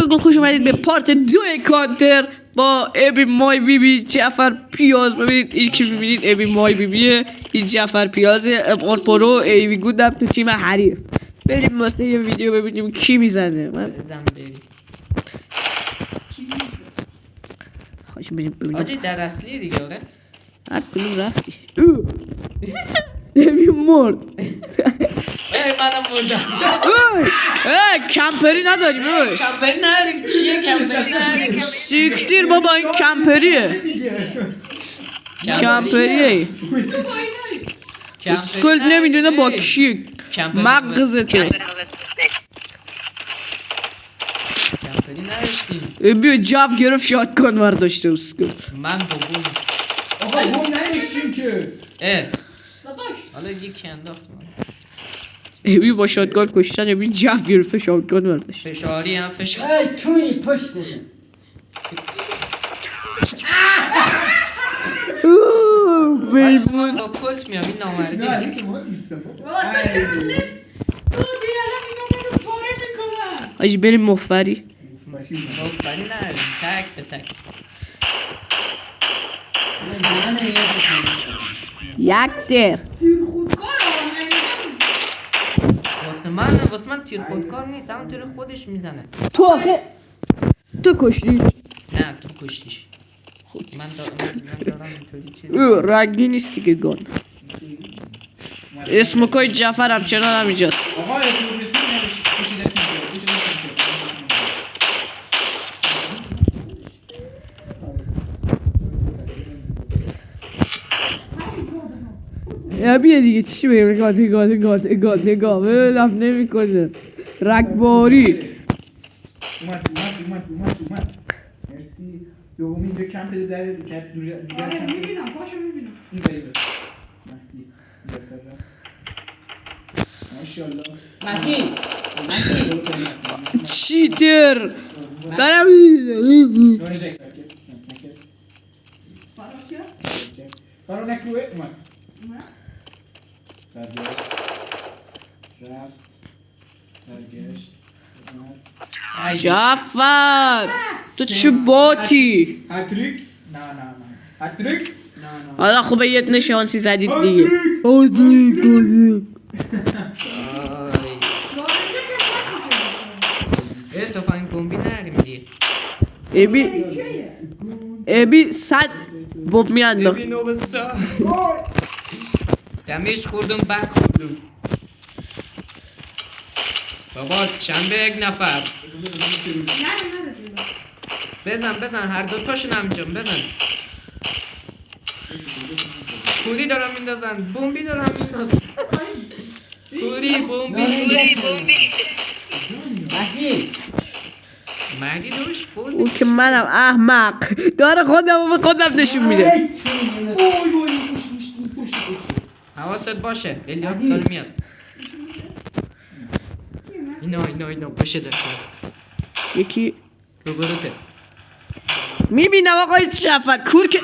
دوستان خوش اومدید به پارت 2 کانتر با ابی مای بی بی جعفر پیاز. ببینید این که میبینید ابی مای بی بیه، این جعفر پیازه، ام پرو ایوی گودم تو تیم حریف. بریم واسه یه ویدیو ببینیم کی میزنه. من خوش بریم آجی در اصلی دیگه آره هر کلوم رفتی ابی مرد. منم بردم کمپری نداریم. کمپری نداریم. چیه کمپری نداریم؟ سیکتیر بابا، این کمپریه. کمپریه اسکلت نمیدونه با کی مغزته. کمپری نداشتیم. بیا جاب گرفت شاتگان برداشته اسکلت. من بابون آقا بوم نداشتیم که. حالا یکی انداخت من. بیا با شاتگان کشتن. بیا جاب گرفت شاتگان برداشته. فشاری هم فشار. ای توی پشت بزن. من با کلت میام این نامردی. نه این که ما نیستم. آجی بریم مفبری. مفبری نداریم. تک به تک. یک در واسه من تیر خودکار نیست، همون تیر خودش میزنه. تو آخه تو کشتی. نه تو کشتیش. من دارم اینطوری چیزی. رنگی نیست دیگه گان. اسمکای جعفر همچنان هم اینجاست. آقا اسم کشیده بیا دیگه چی بگم. نگاه لف نمی کنه. رگباری اومد. مرسی. دوم اینجا کم بده در دیگر کم میبینم پاشو میبینم. این بریم ماشاءالله. چیتر دارم. برو نکوه اومد. رفت برگشت اومد. جعفر تو چه باتی. هتریک؟ نه هتریک؟ نه حالا خوبه یه نشانسی زدید دیگه. تفنگ بمبی نداریم دیگه. ابی صد بوب میانداخت. دمیش خوردم بک خوردم. بابا چند به یک نفر. بزن هر دو تاشون هم جم بزن. کوری دارم میندازن. بمبی دارم میندازن. کوری بمبی. مهدی دوش فوز. او که منم احمق داره خودم به خودم نشون میده. حواست باشه الیاس داره میاد. اینا بشه دست یکی رو گروته میبینم آقای جعفر کور که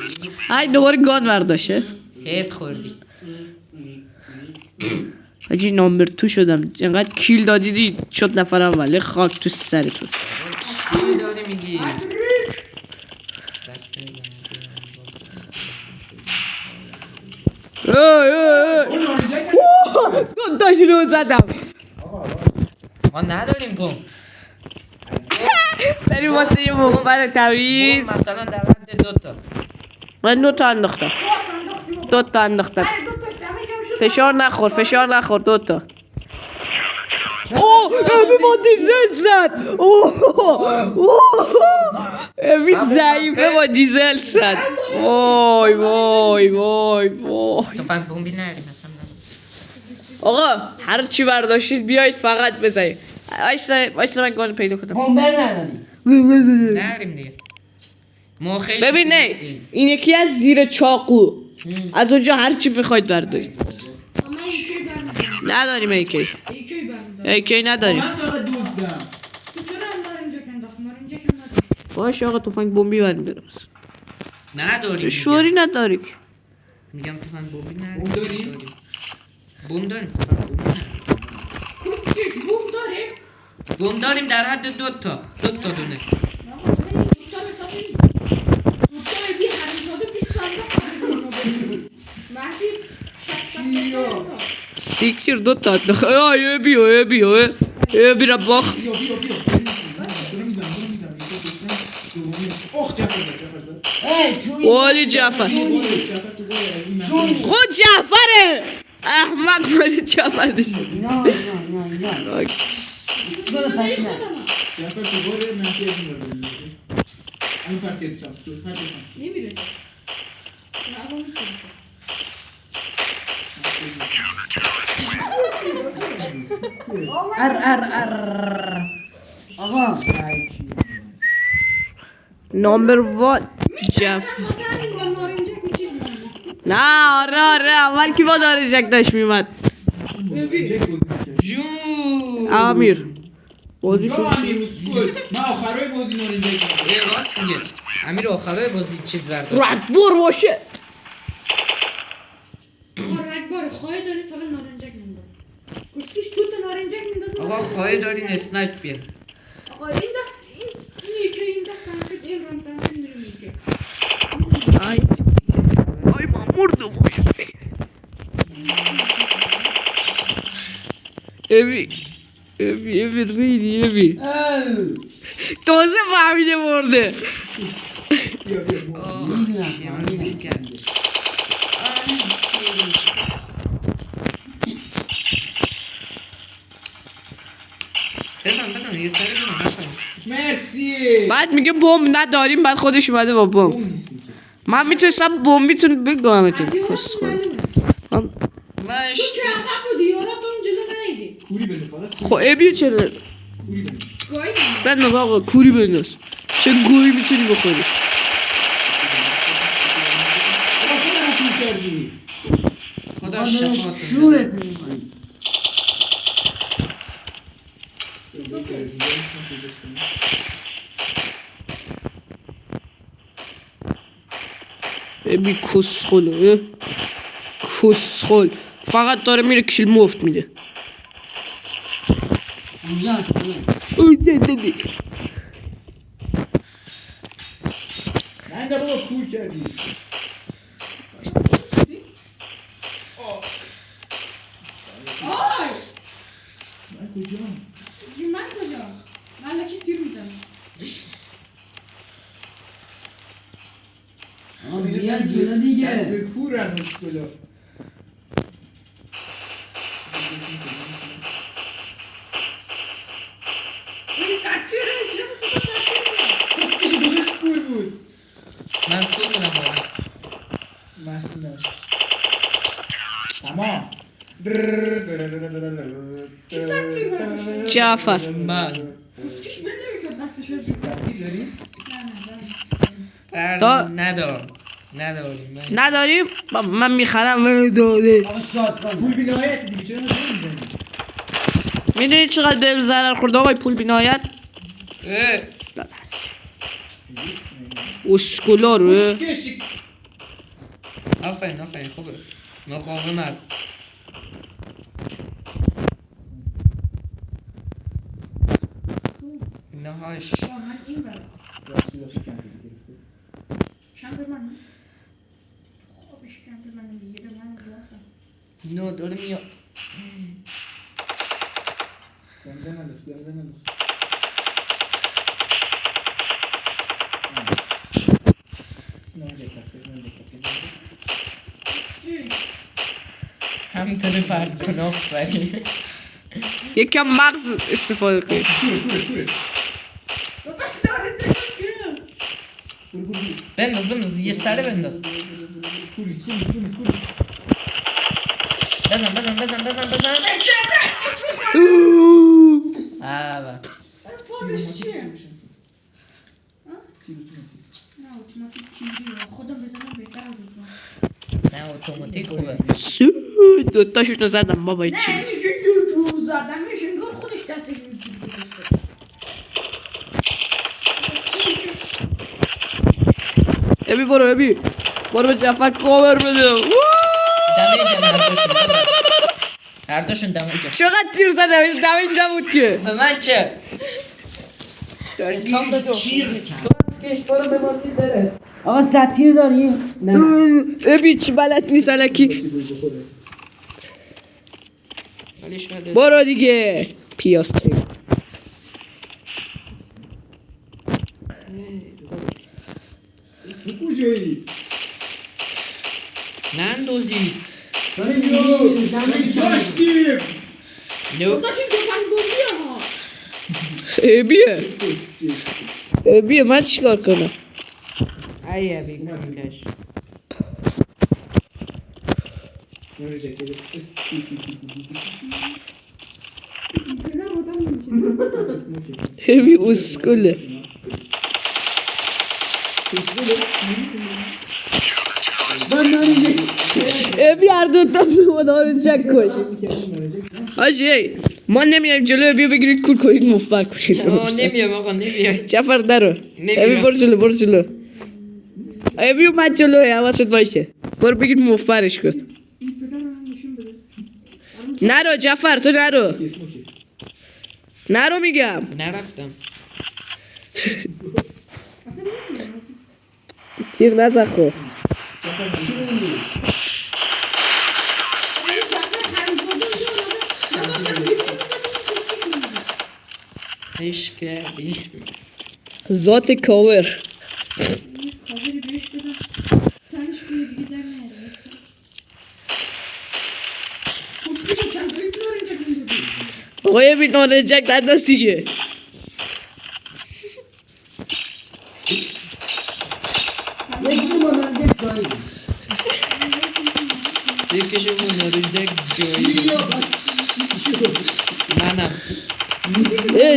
ای دوباره گان برداشه. هیت خوردی. حاجی نامبر 2 شدم. اینقدر کیل دادیدی شد نفر اوله. خاک تو سرتون. چی داری میگی؟ دو تاشون رو زدم. ما نداریم بوم. داریم واسه یه مفبر تمیز. بوم مثلا در حد 2 تا. من 2 تا انداختم. 2 تا انداختم. فشار نخور 2 تا. اوه ابی با دیزل زد. ابی ضعیفه با دیزل زد. وای تفنگ بمبی نداریم مثلا. آقا هر چی برداشتید بیایید فقط بزنید. وایسا من گان پیدا کنم. بمبر نداری. نداریم دیگه. ما خیلی ببین نه این یکی از زیر چاقو. از اونجا هر چی بخواید بردارید. نداریم ایکی نداریم. من فقط دوستم. باشه آقا تفنگ بمبی برمیدارم. نداریم. شوری نداری. میگم تفنگ بمبی نداریم. بوم داریم؟ بوم داریم. بوم داریم. بوم داریم در حد 2 تا دونه. سیکتیر دو تا آه بیا باخ بیا برو میزم اوه جعفر زد ای توی والی جعفر خود جعفره احمق ولی جعفر نه اسم پشمه جعفر تو باره منطقه میاره این پرتیه بیسم تو پرتیه نمیرسه ار آقا نمبر 1 جعفر نه آره اول کی با نارنجک داشت میمد جون امیر بازی شد امیر اسکول من آخرای بازی نارنجک یه راست میگه امیر آخرای بازی چیز برداشت رکبور باشه رگبار خواهی داری فقط نارنجک نمیداد کسکش 2 تا نارنجک میداد آقا خواهی دارین اسنایپ بیار آقا این دست این یکی این دست تنشد این ران تنشد میریم یکی ay مردم evi ریدی evi تازه فهمیده مرده بزن یه سر بزن مرسی بعد میگه بمب نداریم بعد خودش اومده با بمب اون نیستی که من میتونستم بمبیتون بگمتون کس خود من تو که اصلا بودی یارا تو اون جلو نیدی کوری بده فقط خب ابیو چرا کوری بده گاهی بنداز آقا کوری بنداز چه گویی میتونی بخوری آقا خودم کور کردی خدا شفاعت شورت بده میکنی ابی کسخله کسخل فقط داره میره کشیل مفت میده اوی دیدی نه بابا کور کردی آی من کجا من کجا من لکی تیر میزنم بیا جلو دیگه دست به کور هم اسکولا این تکیره کسکش کور بود من تو بودم بابا محسن نباش تمام کی سر تیر برداشته جعفر من کسکش بزنی که دستش رو داری؟ نداریم نداریم من میخرم من داده آقا شاد کن پول بینایت دیگه چرا نمیزنی؟ میدونی چقدر بهم ضرر خورده آقای پول بینایت اسکولا رو کسکش آفرین خوبه مقاومت نهاش من این برم راستی داشتی کم گرفته کمپ من خوابش کمپ من میگیره من گلاسم نه داره میاد بنزن نداشت همینطوره برد کن آفرین یکم مغز استفاده کنید کوره داداش داره بنداز یه سره بنداز کوری بزن آبا فازش چیه؟ نه اتوماتیک چیزی خودم بزنم بهتر از اتوماتیک نه اتوماتیک خوبه دوتاشونو زدم بابا چی نه میگه یوتیوب زدمش انگار خودش دستش یوتیوب گذاشته ابی برو به جعفر کاور بده دمه جنراتورشون بزن هر دوشون دماغ چقدر تیر زدم دمیج نبود که به من چه؟ تام به تو کش برو به بازی برس آقا ستیر داریم نه ابی چی بلد نیست الکی ولی شاید برو دیگه پیاز چی تو کجایی؟ نندازی داریم میریم داشتیم نو داشتیم تفنگ بردی ها. ابیه من چیکار کنم ایه بیگ کش نمیشه که ابی اسکوله ابی هر دو تا سوادارو چک کش حاجی ما نمیایم جلو ابی بگیرید کور کنید مفبر کشید نمیام آقا نمیام جعفر درو نمیرم. ابی برو جلو ابی اومد جلو حواست باشه برو بگید مفبرش کن نرو جعفر تو نرو میگم نرفتم تیر نزن خب عشق کردی ذات کاور خبری بهش بدم تنش کنی دیگه در نیاره خودکشم چند داری نارنجک میدادی آقای بی نارنجک دست دیگه یکیشون نارنجک جایی منم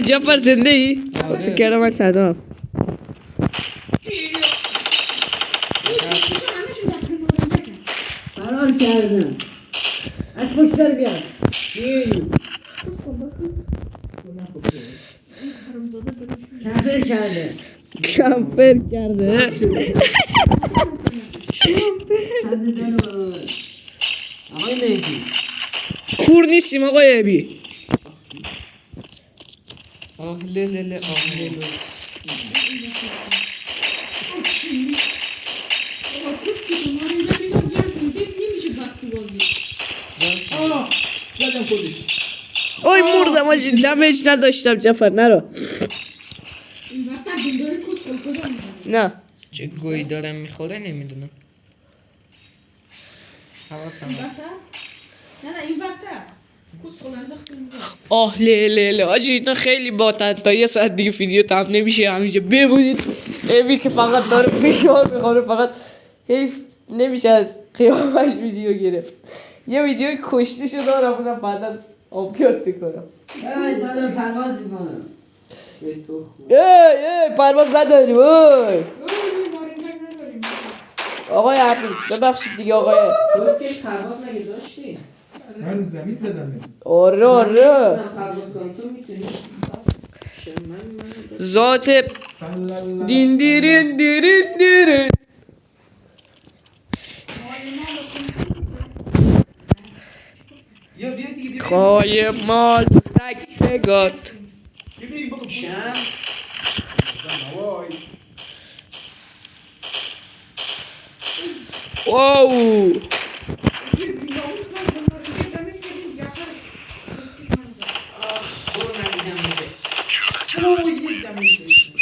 جعفر زنده ای؟ فکر کردم من تنها همشون دست به نارنجکن فرار کردم از پشتر بیاد کافر کرده کمپر کرده آقای مهدی کور نیستیم آقای ابی آه له آه له آقا خودکشم نارنجک میداد جمع کنی دیگه نمیشه بست تو بازی زدم خودش اوی مردم آجی دمیج نداشتم جعفر نرو این وقت دنداره کس کل کجا میزنی نه چه گویی دارم میخوره نمیدونم حواسم هست. نه این وقت کس کل انداخته میگه آه له آجی اینا خیلی باتن تا یه ساعت دیگه ویدیو تمام نمیشه همینجا بمونید ابی که فقط داره فشار میخوره فقط حیف نمیشه از قیامش ویدیو گرفت یه ویدیو کشتی شده دارم اونم بعدا آپلود میکنم دارم پرواز میکنم ای پرواز نداریم اوی نارنجک نداریم آقای عقیل ببخشید دیگه آقای دوستش پرواز مگه داشتی؟ من زمین زدم آره من پرواز کنم تو میتونی ذات دین دیرین یا بیا دیگه بیا خواهی مال سگات بیا بریم بابا شم وای واو برو نمیدم میشه یه دمیج داشتیم.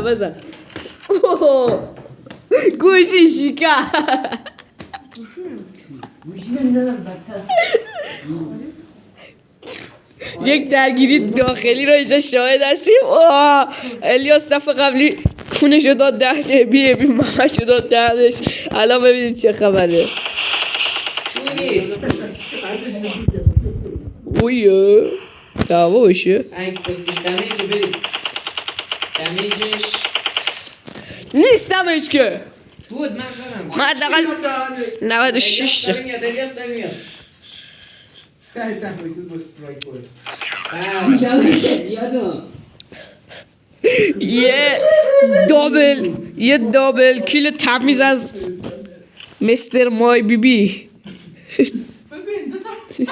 بزن اوه. گوشی شیکا گوشی نمیدونم بدتر یک درگیری داخلی رو اینجا شاهد هستیم الیاس دفعه قبلی خونشو داد دهنه بی مامشو داد دهنش الان ببینیم چه خبره چونی اویه دعوا باشه اینک بسیش دمیج برید دمیجش نیستمش که بود من زدم من حداقل 96 داره میاد الیاس داره میاد ته وایسید با سپرای پر یادم یه دابل کیل تمیز از مستر مای بی بی ببین بذار که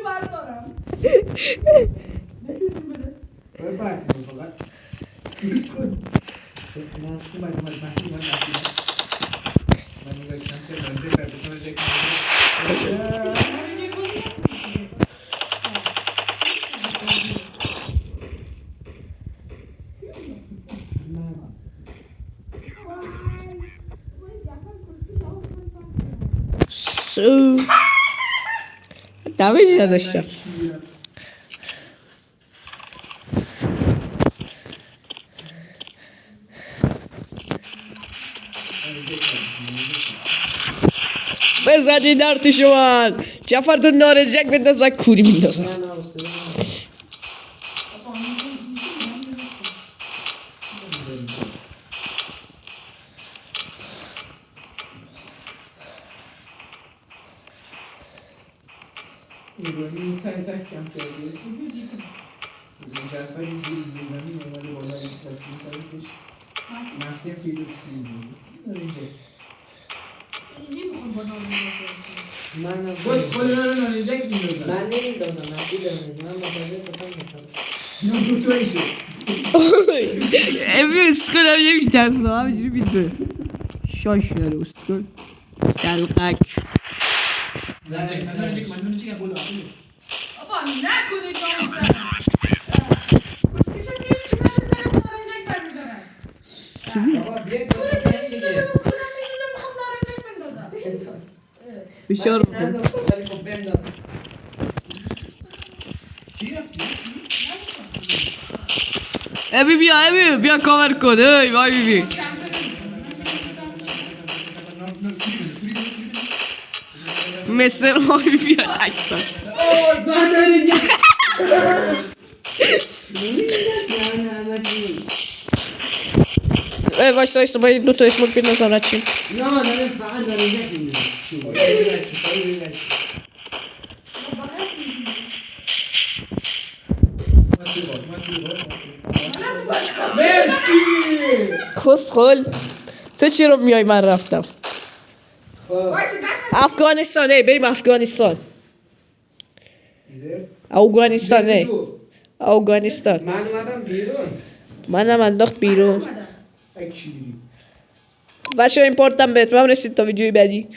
بردارم ببر فقط گوش کن من داشتم که رنده کردشون جک دمیجی نداشتم. بزنی در تشوان جعفر تو نارنجک بنداز و کوری میندازم. ایرانی تای کم کرده جعفر اینجوری زمین اومده بالا این تصمیم کردش مفتی هم پیدا کنید من خود داره نارنجک میدازم من نمیدازم من بیدازم من متوجه بکنم اینا دو تویشه امی اسکول هم نمیترسم همینجوری میدوه شاش داره اسکول دلقک نارنجک من بولو بابا نکنید ناموسن فشار بکن. امی بیا کاور کن. ای وای بی مستر وای بیا تکتا باش دایسته باید دو تا اسموک بندازم رد چیم. نه داره فقط داره نکنید کست خول تو چی رو میای من رفتم افغانستان. بریم افغانستان. افغانستان افغانستان. من اومدم بیرون منم انداخت بیرون. بچه این پارتم بهتمام رسید تا ویدیوی بعدی.